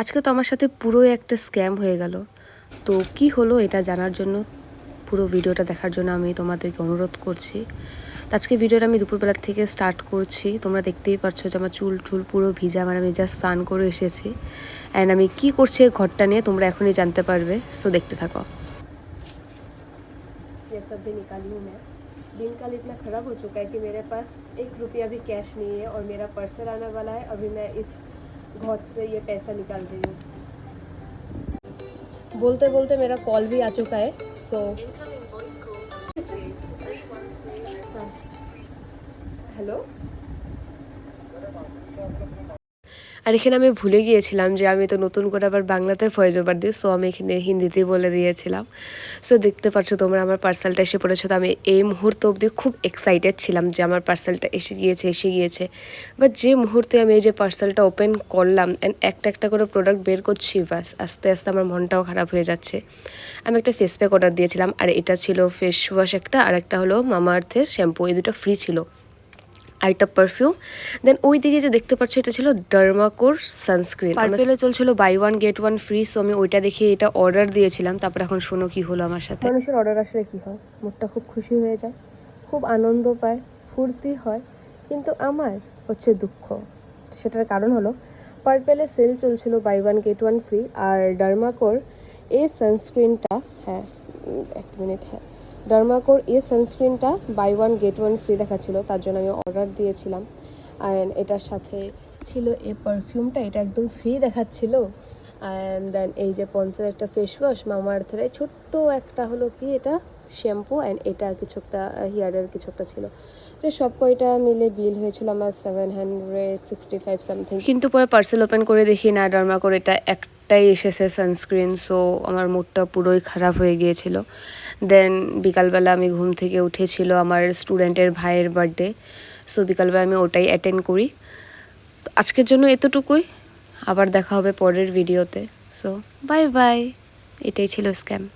আজকে তো আমার সাথে পুরো একটা স্ক্যাম হয়ে গেল। তো কি হলো এটা জানার জন্য পুরো ভিডিওটা দেখার জন্য আমি তোমাদেরকে অনুরোধ করছি। আজকে ভিডিওটা আমি দুপুরবেলা থেকে স্টার্ট করছি। তোমরা দেখতেই পাচ্ছ যে আমার চুল পুরো ভিজা, মানে আমি জাস্ট স্নান করে এসেছি। অ্যান্ড আমি কি করছি ঘরটা নিয়ে তোমরা এখনই জানতে পারবে, সো দেখতে থাকো। ये सब भी निकाली हूँ मैं। दिन कल इतना ख़राब हो चुका है कि मेरे पास 1 रुपया भी कैश नहीं है और मेरा पार्सल आने वाला है। अभी मैं इस घौट से ये पैसा निकाल रही हूँ। बोलते बोलते मेरा कॉल भी आ चुका है। So hello. আর এখানে আমি ভুলে গিয়েছিলাম যে আমি তো নতুন করে আবার বাংলাতে ভয়েস ওভার দিই, সো আমি এখানে হিন্দিতেই বলে দিয়েছিলাম। সো দেখতে পাচ্ছ তোমরা আমার পার্সেলটা এসে পড়েছো। তো আমি এই মুহূর্ত অবধি খুব এক্সাইটেড ছিলাম যে আমার পার্সেলটা এসে গিয়েছে। বাট যে মুহূর্তে আমি এই যে পার্সেলটা ওপেন করলাম অ্যান্ড একটা একটা করে প্রোডাক্ট বের করছি, বাস আস্তে আস্তে আমার মনটাও খারাপ হয়ে যাচ্ছে। আমি একটা ফেস প্যাক অর্ডার দিয়েছিলাম, আর এটা ছিল ফেস ওয়াশ একটা, আর একটা হলো মামা আর্থের শ্যাম্পু। এই দুটো ফ্রি ছিল, আরেকটা পারফিউম। দেন ওই দিকে যে দেখতে পাচ্ছ এটা ছিল ডার্মাকোর সানস্ক্রিন। পার্পেলে চলছিল buy one get one free, so আমি ওইটা দেখে এটা অর্ডার দিয়েছিলাম। তারপর এখন শোনো কি হলো আমার সাথে। মানুষের অর্ডার আসলে কি হয়, মুডটা খুব খুশি হয়ে যায়, খুব আনন্দ পায়, ফুর্তি হয়, কিন্তু আমার হচ্ছে দুঃখ। সেটার কারণ হলো পার্পেলে সেল চলছিল buy one get one free, আর ডার্মাকোর এই সানস্ক্রিনটা, হ্যাঁ এক মিনিট, হ্যাঁ ডার্মাকোর এই সানস্ক্রিনটা buy one get one free দেখাচ্ছিল, তার জন্য আমি অর্ডার দিয়েছিলাম। অ্যান্ড এটার সাথে ছিল এই পারফিউমটা, এটা একদম ফ্রি দেখাচ্ছিল। অ্যান্ড দেন এই যে পন্সের একটা ফেস ওয়াশ, মামা আর্থের ছোট্ট একটা হলো কি এটা শ্যাম্পু, অ্যান্ড এটা কিছু একটা হেয়ারের কিছু একটা ছিল। তো সব কয়টা মিলে বিল হয়েছিল আমার 765 সামথিং। কিন্তু পরে পার্সেল ওপেন করে দেখি না, ডার্মাকোর এটা একটাই এসেছে সানস্ক্রিন। সো আমার মুডটা পুরোই খারাপ হয়ে গিয়েছিল। দেন বিকালবেলা আমি ঘুম থেকে উঠেছিল আমার স্টুডেন্টের ভাইয়ের বার্থডে, সো বিকালবেলা আমি ওটাই অ্যাটেন্ড করি। তো আজকের জন্য এতটুকুই, আবার দেখা হবে পরের ভিডিওতে। So bye bye. এটাই ছিল স্ক্যাম।